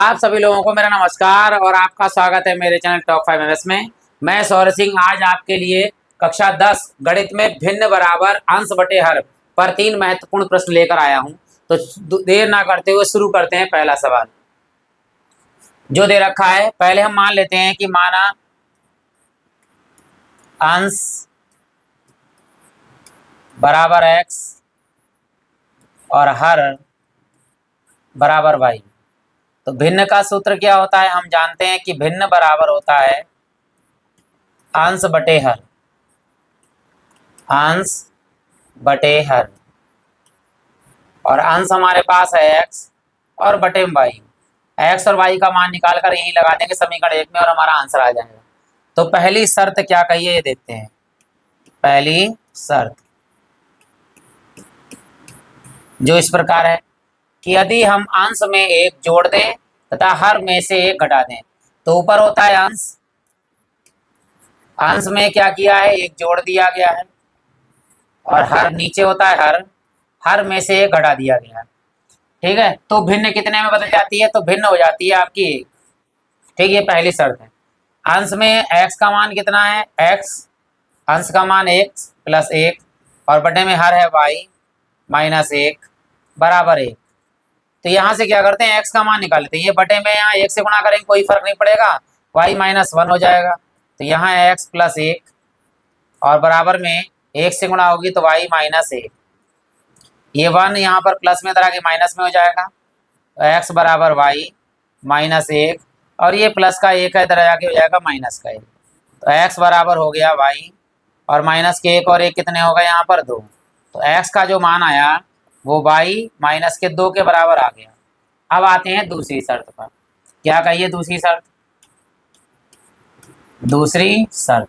आप सभी लोगों को मेरा नमस्कार और आपका स्वागत है मेरे चैनल टॉप 5 एमएस में। मैं सौरभ सिंह आज आपके लिए कक्षा 10 गणित में भिन्न बराबर अंश बटे हर पर 3 महत्वपूर्ण प्रश्न लेकर आया हूं। तो देर ना करते हुए शुरू करते हैं। पहला सवाल जो दे रखा है, पहले हम मान लेते हैं कि माना अंश बराबर x और हर बराबर y। तो भिन्न का सूत्र क्या होता है? हम जानते हैं कि भिन्न बराबर होता है अंश बटे हर, अंश बटे हर। और अंश हमारे पास है x और बटे में y। x और y का मान निकाल कर यही लगा देंगे समीकरण 1 में और हमारा आंसर आ जाएगा। तो पहली शर्त क्या कहिए ये देखते हैं। पहली शर्त जो इस प्रकार है कि यदि हम अंश में 1 जोड़ दें तथा हर में से 1 घटा दें, तो ऊपर होता है अंश, अंश में क्या किया है 1 जोड़ दिया गया है, और हर नीचे होता है हर में से 1 घटा दिया गया है। ठीक है, तो भिन्न कितने में बदल जाती है? तो भिन्न हो जाती है आपकी 1। ठीक, ये पहली शर्त है। अंश में x का मान कितना है? x अंश का मान x प्लस 1 और बटे में हर है y माइनस 1 बराबर 1। तो यहाँ से क्या करते हैं, x का मान निकाल लेते हैं। ये बटे में यहाँ 1 से गुणा करेंगे कोई फर्क नहीं पड़ेगा, y माइनस 1 हो जाएगा। तो यहाँ है x प्लस 1 और बराबर में 1 से गुणा होगी तो y माइनस 1। ये 1 यहाँ पर प्लस में तरह के माइनस में हो जाएगा, तो x बराबर y माइनस 1 और ये प्लस का 1 है, इधर जाके हो जाएगा माइनस का 1। तो x बराबर हो गया y और माइनस के 1 और 1 कितने हो गए यहाँ पर 2। तो x का जो मान आया वो y माइनस के 2 के बराबर आ गया। अब आते हैं दूसरी शर्त पर। क्या कहिए दूसरी शर्त? दूसरी शर्त,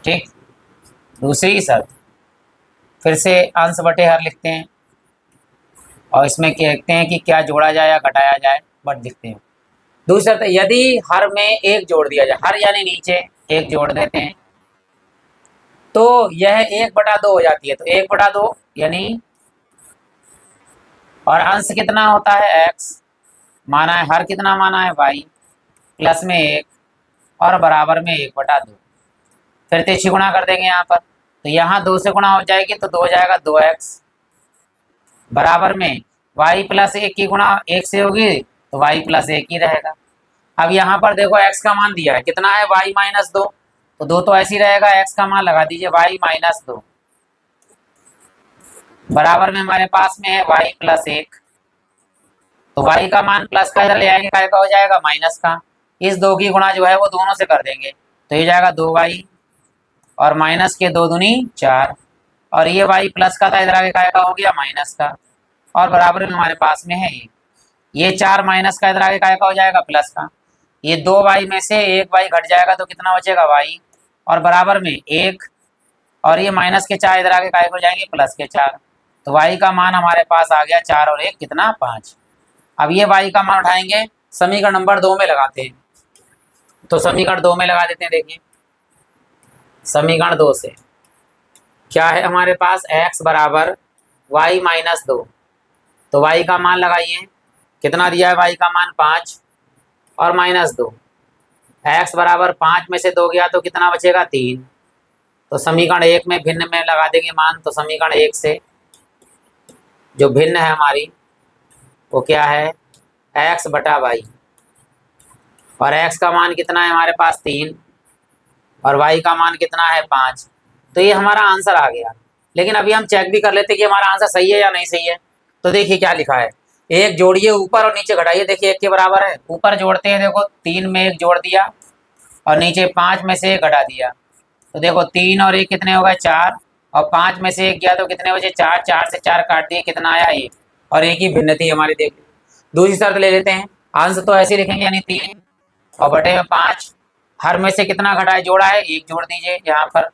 ठीक, दूसरी शर्त फिर से अंश बटे हर लिखते हैं और इसमें कहते हैं कि क्या जोड़ा जाए या घटाया जाए, बट लिखते हैं। दूसरी शर्त, यदि हर में 1 जोड़ दिया जाए, हर यानी नीचे 1 जोड़ देते हैं तो यह 1/2 हो जाती है। तो 1/2 यानी, और अंश कितना होता है x, माना है हर कितना माना है y प्लस में 1 और बराबर में 1/2। फिर तिरछी गुणा कर देंगे यहाँ पर, तो यहाँ 2 से गुणा हो जाएगी तो 2 हो जाएगा 2x बराबर में y प्लस 1 की गुणा 1 से होगी तो y प्लस 1 ही रहेगा। अब यहाँ पर देखो x का मान दिया है कितना है, y माइनस 2, तो 2 तो ऐसे ही रहेगा, x का मान लगा दीजिए y माइनस 2 बराबर में हमारे पास में है y प्लस 1। तो y का मान प्लस का इधर ले आएंगे, काय का हो जाएगा माइनस का। इस 2 की गुणा जो है वो दोनों से कर देंगे तो ये जाएगा 2y और माइनस के 2 दूनी 4 और ये y प्लस का था, इधर आगे काय का हो गया माइनस का और बराबर में हमारे पास में है 1। ये 4 माइनस का इधर आगे काय का हो जाएगा प्लस का। ये 2y में से 1y घट जाएगा तो कितना बचेगा y और बराबर में 1 और ये माइनस के 4 इधर आगे काय हो जाएंगे प्लस के 4। तो y का मान हमारे पास आ गया 4 और 1 कितना 5। अब ये y का मान उठाएंगे समीकरण नंबर 2 में लगाते हैं। तो समीकरण 2 में लगा देते हैं। देखिए समीकरण 2 से क्या है हमारे पास, x बराबर y माइनस 2। तो y का मान लगाइए, कितना दिया है y का मान 5 और माइनस 2। x बराबर 5 में से 2 गया तो कितना बचेगा 3। तो समीकरण 1 में भिन्न में लगा देंगे मान। तो समीकरण 1 से जो भिन्न है हमारी वो क्या है, x बटा y और x का मान कितना है हमारे पास 3 और y का मान कितना है 5। तो ये हमारा आंसर आ गया। लेकिन अभी हम चेक भी कर लेते हैं कि हमारा आंसर सही है या नहीं सही है। तो देखिए क्या लिखा है, 1 जोड़िए ऊपर और नीचे घटाइए। देखिए 1 के बराबर है, ऊपर जोड़ते हैं देखो 3 में 1 जोड़ दिया और नीचे 5 में से 1 घटा दिया। तो देखो 3 और 1 कितने हो गए 4 और 5 में से 1 गया तो कितने बचे 4, 4 से 4 काट दिए कितना आया 1 और 1 ही भिन्न थी हमारी। देखिए दूसरी शर्त ले लेते हैं, अंश तो ऐसे लिखेंगे यानी 3 और बटे में 5, हर में से कितना घटाए जोड़ा है 1 जोड़ दीजिए यहाँ पर।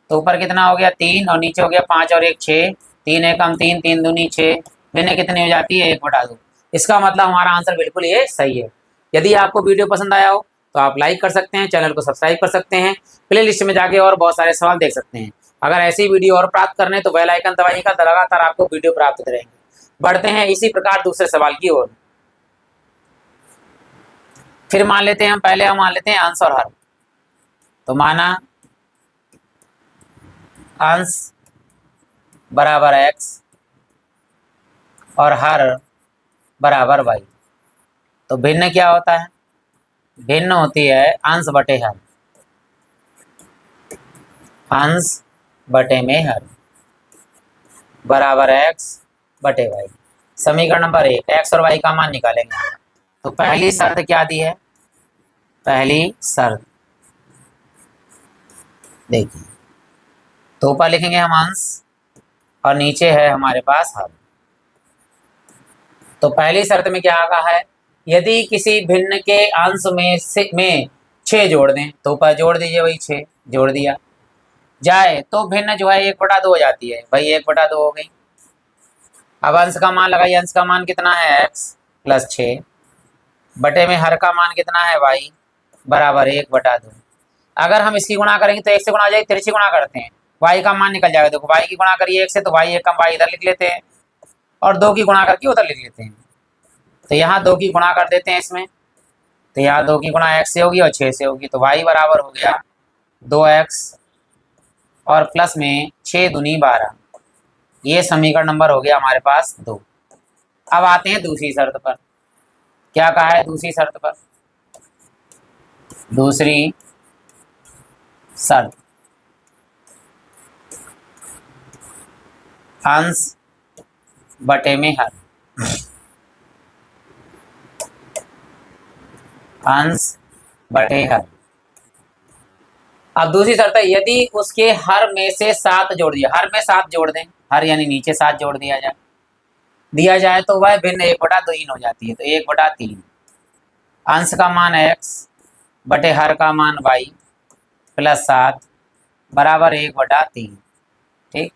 तो ऊपर कितना हो गया 3 और नीचे हो गया 5 और 1 6, 3 एकम 3, 3 दूनी 6, भिन्न कितनी हो जाती है 1/2। इसका मतलब हमारा आंसर बिल्कुल ये सही है। यदि आपको वीडियो पसंद आया हो तो आप लाइक कर सकते हैं, चैनल को सब्सक्राइब कर सकते हैं, प्ले लिस्ट में जाके और बहुत सारे सवाल देख सकते हैं। अगर ऐसी वीडियो और प्राप्त करने तो बेल आइकन दबाइएगा, लगातार आपको वीडियो प्राप्त होते रहेंगे। बढ़ते हैं इसी प्रकार दूसरे सवाल की ओर। फिर मान लेते हैं हम मान लेते हैं अंश और हर। तो माना अंश बराबर x और हर बराबर y। तो भिन्न क्या होता है? भिन्न होती है अंश बटे हर, अंश बटे में हर बराबर x बटे y। समीकरण नंबर 1, x और y का मान निकालेंगे। तो पहली शर्त क्या दी है? पहली शर्त देखिए, तो ऊपर लिखेंगे हम अंश और नीचे है हमारे पास हर। तो पहली शर्त में क्या कहा है? यदि किसी भिन्न के अंश में 6 जोड़ दें, तो ऊपर जोड़ दीजिए, वही 6 जोड़ दिया जाए तो भिन्न जो है 1/2 हो जाती है, भाई 1/2 हो गई। अब अंश का मान लगाइए, अंश का मान कितना है? x प्लस 6 बटे में हर का मान कितना है? y बराबर 1/2। अगर हम इसकी गुणा करेंगे तो 1 से गुणा हो जाएगी, तिरछी गुणा करते हैं y का मान निकल जाएगा। देखो y की गुणा करिए 1 से तो y 1 कम y इधर लिख लेते हैं और 2 की गुणा करके उधर लिख लेते हैं। तो यहाँ 2 की गुणा कर देते हैं इसमें, तो यहाँ 2 की गुणा x से होगी और 6 से होगी, तो y बराबर हो गया 2x और प्लस में 6 दूनी 12। ये समीकरण नंबर हो गया हमारे पास 2। अब आते हैं दूसरी शर्त पर। क्या कहा है दूसरी शर्त पर? दूसरी शर्त अंश बटे में हर, अंश बटे हर। अब दूसरी शर्त है यदि उसके हर में से 7 जोड़ दिया, हर में 7 जोड़ दें, हर यानी नीचे 7 जोड़ दिया जाए तो वह भिन्न 1/3 हो जाती है। तो 1/3 अंश का मान x बटे हर का मान y प्लस 7 बराबर 1/3। ठीक,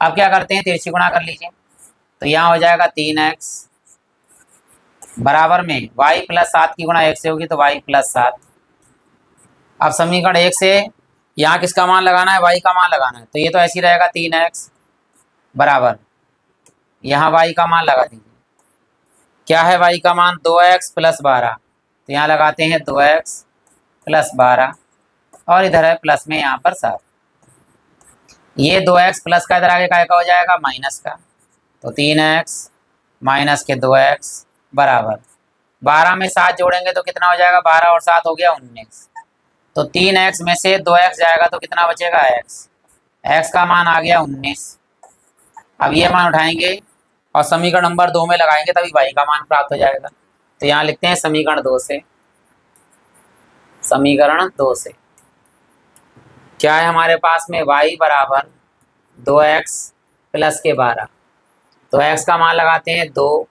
अब क्या करते हैं? तिरछी गुणा कर लीजिए, तो यहाँ हो जाएगा 3x बराबर में y प्लस 7 की गुणा 1 से होगी तो y प्लस 7। अब समीकरण 1 से यहाँ किसका मान लगाना है? y का मान लगाना है, तो ये तो ऐसे ही रहेगा 3x बराबर, यहाँ y का मान लगा दीजिए। क्या है y का मान? 2x प्लस 12, तो यहाँ लगाते हैं 2x प्लस 12 और इधर है प्लस में यहाँ पर 7। ये 2x प्लस का इधर आगे काय का हो जाएगा? माइनस का, तो 3x माइनस के 2x बराबर 12 में 7 जोड़ेंगे तो कितना हो जाएगा? 12 और 7 हो गया 19। तो 3x में से 2x जाएगा तो कितना बचेगा? x का मान आ गया 19। अब ये मान उठाएंगे और समीकरण नंबर 2 में लगाएंगे तभी y का मान प्राप्त हो जाएगा। तो यहाँ लिखते हैं समीकरण 2 से, समीकरण 2 से क्या है हमारे पास में? y बराबर 2x प्लस के 12, तो x का मान लगाते हैं 2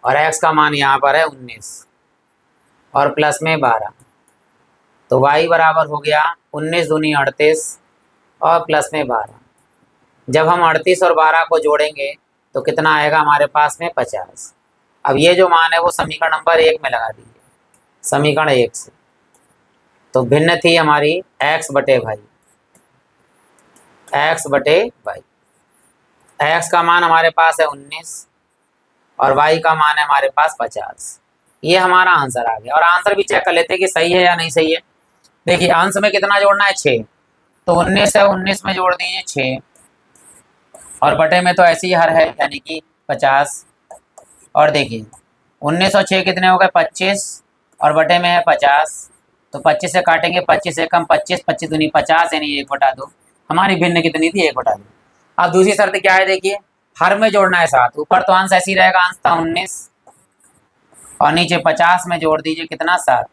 और x का मान यहाँ पर है 19 और प्लस में 12, तो y बराबर हो गया 19 दूनी 38 और प्लस में 12। जब हम 38 और 12 को जोड़ेंगे तो कितना आएगा हमारे पास में? 50। अब ये जो मान है वो समीकरण नंबर 1 में लगा दीजिए, समीकरण 1 से। तो भिन्न थी हमारी x बटे y, x बटे y। x का मान हमारे पास है 19 और y का मान है हमारे पास 50। ये हमारा आंसर आ गया। और आंसर भी चेक कर लेते हैं कि सही है या नहीं सही है। देखिए अंश में कितना जोड़ना है? 6, तो 19 है, 19 में जोड़ दीजिए 6 और बटे में तो ऐसे ही हर है यानी कि 50। और देखिए 19 और 6 कितने हो गए? 25 और बटे में है 50, तो 25 से काटेंगे, 25 से कम 25, 25 दूनी 50 यानी 1/2। हमारी भिन्न कितनी थी? 1/2। अब दूसरी शर्त क्या है? देखिए हर में जोड़ना है 7, ऊपर तो अंश ऐसे ही रहेगा, अंश था 19 और नीचे 50 में जोड़ दीजिए कितना? 7।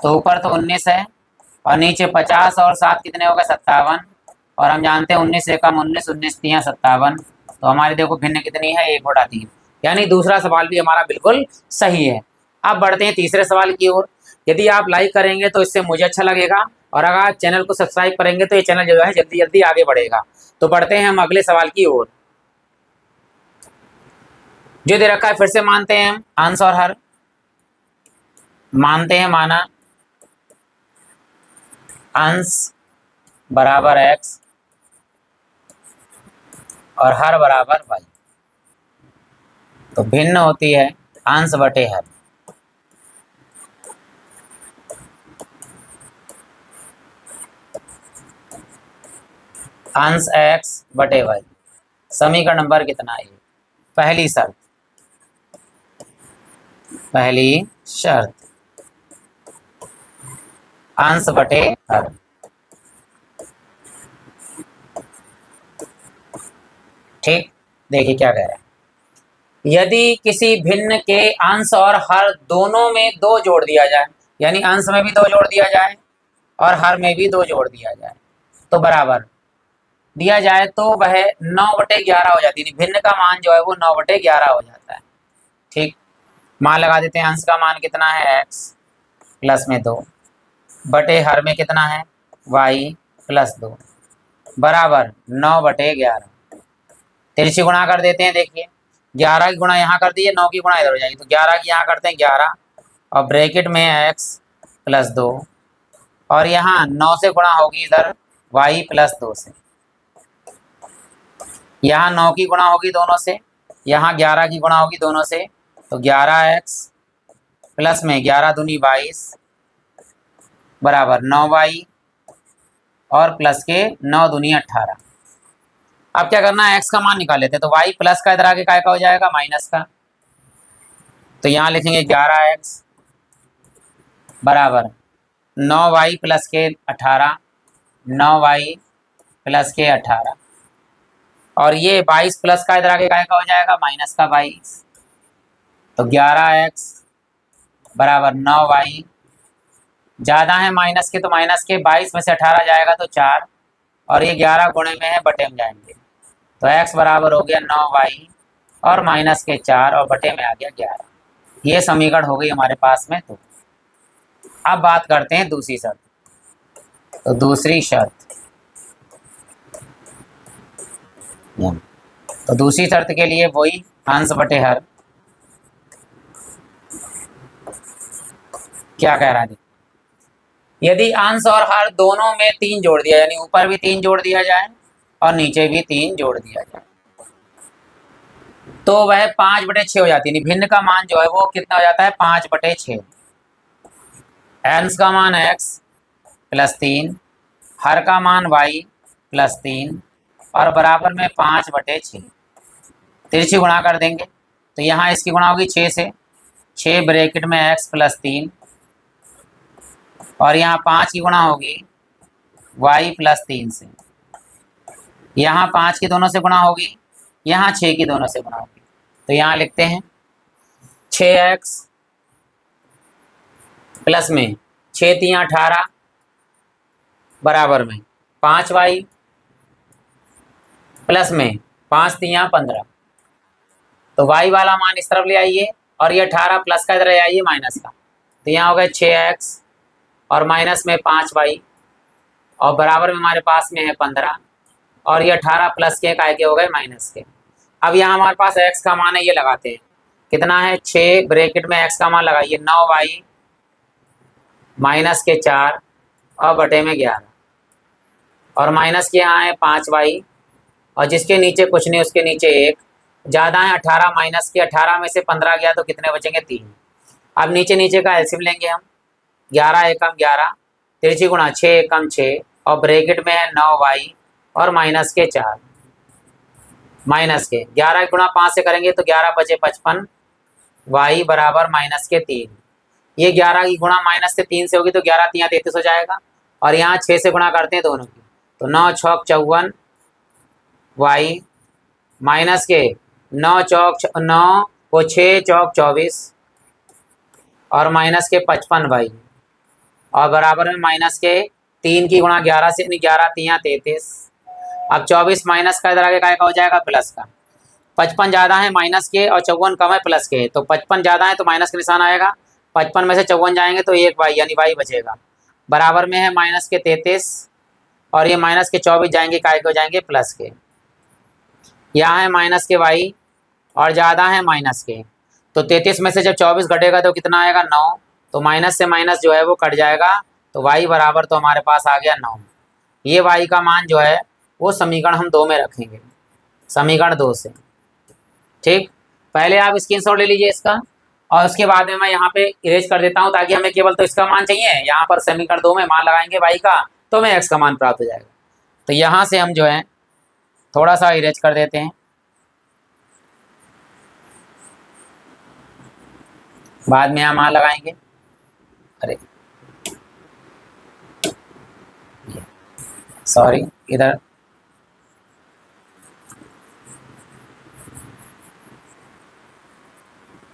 तो ऊपर तो 19 है और नीचे 50 और 7 कितने हो गए? 57। और हम जानते हैं 19 से कम 19, 19 3 57, तो हमारी देखो भिन्न कितनी है? 1/3। यानी दूसरा सवाल भी हमारा बिल्कुल सही है। अब बढ़ते हैं तीसरे सवाल की ओर। यदि आप लाइक करेंगे तो इससे मुझे अच्छा लगेगा और अगर आप चैनल को सब्सक्राइब करेंगे तो ये चैनल जो है जल्दी जल्दी आगे बढ़ेगा। तो बढ़ते हैं हम अगले सवाल की ओर। जो दे रखा है फिर से मानते हैं हम अंश और हर। मानते हैं, माना अंश बराबर x और हर बराबर y। तो भिन्न होती है अंश बटे हर। अंश x बटे y। समीकरण नंबर कितना है? पहली शर्त, पहली शर्त अंश बटे हर। ठीक, देखिए क्या कह रहा है। यदि किसी भिन्न के अंश और हर दोनों में 2 जोड़ दिया जाए, यानी अंश में भी 2 जोड़ दिया जाए और हर में भी 2 जोड़ दिया जाए, तो बराबर दिया जाए तो वह 9/11 हो जाती है। भिन्न का मान जो है वो 9/11 हो जाता है। ठीक, मान लगा देते हैं। अंश का मान कितना है x प्लस में 2 बटे हर में कितना है y प्लस 2 बराबर 9/11। तिरछी गुणा कर देते हैं। देखिए 11 की गुणा यहाँ कर दीजिए, 9 की गुणा इधर हो जाएगी, तो 11 की यहाँ करते हैं 11 और ब्रैकेट में x प्लस 2 और यहाँ 9 से गुणा होगी इधर y प्लस 2 से। यहाँ 9 की गुणा होगी दोनों से, यहाँ 11 की गुणा होगी दोनों से, तो 11x प्लस में 11 दूनी 22 बराबर 9y और प्लस के 9 दूनी 18। अब क्या करना है, x का मान निकाल लेते हैं। तो y प्लस का इधर आगे काय का हो जाएगा माइनस का, तो यहाँ लिखेंगे 11x बराबर 9y प्लस के 18, 9y प्लस के 18 और ये 22 प्लस का इधर आगे काय का हो जाएगा माइनस का 22, तो 11x बराबर 9y ज़्यादा है माइनस के, तो माइनस के 22 में से 18 जाएगा तो 4 और ये 11 गुणे में है बटे में जाएंगे, तो x बराबर हो गया 9y और माइनस के 4 और बटे में आ गया 11। ये समीकरण हो गई हमारे पास में। तो अब बात करते हैं दूसरी शर्त। तो दूसरी शर्त, तो दूसरी शर्त के लिए वही अंश बटे हर। क्या कह रहा है, यदि अंश और हर दोनों में 3 जोड़ दिया, यानी ऊपर भी 3 जोड़ दिया जाए और नीचे भी 3 जोड़ दिया जाए, तो वह 5/6 हो जाती है। भिन्न का मान जो है वो कितना हो जाता है 5/6। अंश का मान x प्लस 3, हर का मान y प्लस 3 और बराबर में 5/6। तिरछी गुणा कर देंगे तो यहाँ इसकी गुणा होगी 6 से, 6 ब्रैकेट में x प्लस 3 और यहाँ 5 की गुणा होगी y प्लस 3 से, यहाँ 5 की दोनों से गुणा होगी, यहाँ 6 की दोनों से गुणा होगी, तो यहाँ लिखते हैं 6x प्लस में 6 3 18 बराबर में 5y प्लस में 5 3 15। तो y वाला मान इस तरफ ले आइए और ये 18 प्लस का इधर ले आइए माइनस का, तो यहाँ हो गया 6x और माइनस में 5y और बराबर में हमारे पास में है 15 और ये 18 प्लस के काय के हो गए माइनस के। अब यहाँ हमारे पास x का मान है, ये लगाते हैं कितना है 6 ब्रैकेट में x का मान लगाइए 9y माइनस के 4 और बटे में 11 और माइनस के यहाँ है 5y और जिसके नीचे कुछ नहीं उसके नीचे 1, ज़्यादा है 18 माइनस के 18 में से 15 गया तो कितने बचेंगे 3। अब नीचे नीचे का एलसीएम लेंगे हम, 11 एकम 11, तिरछी गुणा 6 एकम 6 और ब्रैकेट में है 9y और माइनस के 4, माइनस के 11 गुणा 5 से करेंगे तो 11 बचे 55, y बराबर माइनस के 3। ये 11 की गुणा माइनस से 3 से होगी तो 11 3 33 हो जाएगा और यहाँ 6 से गुणा करते हैं दोनों की, तो 9 छौक 54 y माइनस के 9 चौक 9 को 6 चौक 24 और माइनस के 55 y और बराबर में माइनस के 3 की गुणा 11 से, यानी 11 3 33। अब 24 माइनस का इधर आगे काय का हो जाएगा प्लस का, 55 ज़्यादा है माइनस के और 54 कम है प्लस के, तो 55 ज़्यादा है तो माइनस का निशान आएगा, 55 में से 54 जाएंगे तो 1 y यानी y बचेगा, बराबर में है माइनस के 33 और ये माइनस के 24 जाएंगे काय के हो जाएंगे प्लस के। यहाँ है माइनस के y और ज़्यादा है माइनस के, तो 33 में से जब 24 घटेगा तो कितना आएगा 9, तो माइनस से माइनस जो है वो कट जाएगा, तो y बराबर तो हमारे पास आ गया 9। ये y का मान जो है वो समीकरण हम 2 में रखेंगे, समीकरण 2 से। ठीक, पहले आप स्क्रीनशॉट ले लीजिए इसका, और उसके बाद में मैं यहाँ पे इरेज कर देता हूँ, ताकि हमें केवल तो इसका मान चाहिए। यहाँ पर समीकरण 2 में मान लगाएंगे y का, तो हमें x का मान प्राप्त हो जाएगा। तो यहाँ से हम जो है थोड़ा सा इरेज कर देते हैं, बाद में यहाँ मान लगाएंगे। अरे सॉरी, इधर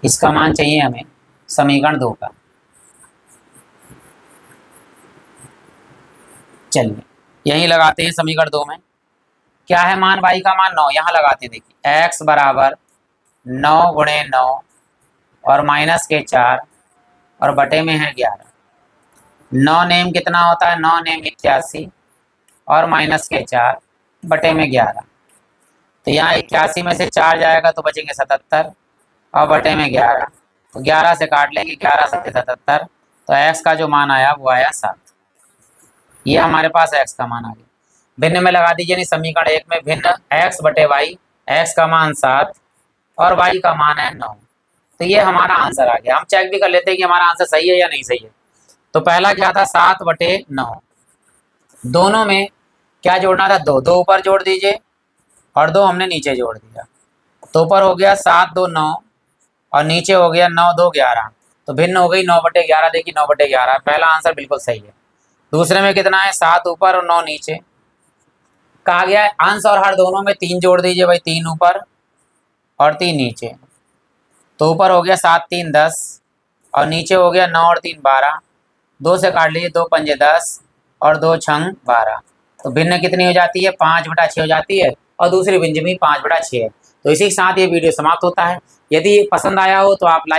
इसका मान चाहिए हमें समीकरण 2 का। चलिए यहीं लगाते हैं समीकरण 2 में। क्या है मान y का मान 9, यहाँ लगाते हैं। देखिए x बराबर 9 गुणे 9 और माइनस के 4 और बटे में है 11। 9 नेम कितना होता है, 9 नेम 81 और माइनस के 4 बटे में 11। तो यहाँ 81 में से 4 जाएगा तो बचेंगे 77 और बटे में 11, तो 11 से काट लेंगे, 11 से 77, तो x का जो मान आया वो आया 7। ये हमारे पास x का मान आ गया। भिन्न में लगा दीजिए, नहीं समीकरण 1 में भिन्न x बटे y, x का मान 7 और y का मान है 9। तो ये हमारा आंसर आ गया। हम चेक भी कर लेते हैं कि हमारा आंसर सही है या नहीं सही है। तो पहला क्या था, 7 बटे 9, दोनों में क्या जोड़ना था, 2 2 ऊपर जोड़ दीजिए और 2 हमने नीचे जोड़ दिया। तो ऊपर हो गया 7 2 9 और नीचे हो गया 9 2 11, तो भिन्न हो गई 9 बटे 11। देखिए 9 बटे 11, पहला आंसर बिल्कुल सही है। दूसरे में कितना है, 7 ऊपर और 9 नीचे। कहा गया है अंश और हर दोनों में 3 जोड़ दीजिए भाई, 3 ऊपर और 3 नीचे। तो ऊपर हो गया 7 3 10 और नीचे हो गया 9 और 3 12। 2 से काट लीजिए, 2 पंजे 10 और 2 छंग 12। तो भिन्न कितनी हो जाती है, 5 बटा 6 हो जाती है, और दूसरी भिन्न भी 5 बटा 6 है। तो इसी के साथ ये वीडियो समाप्त होता है। यदि पसंद आया हो तो आप लाइक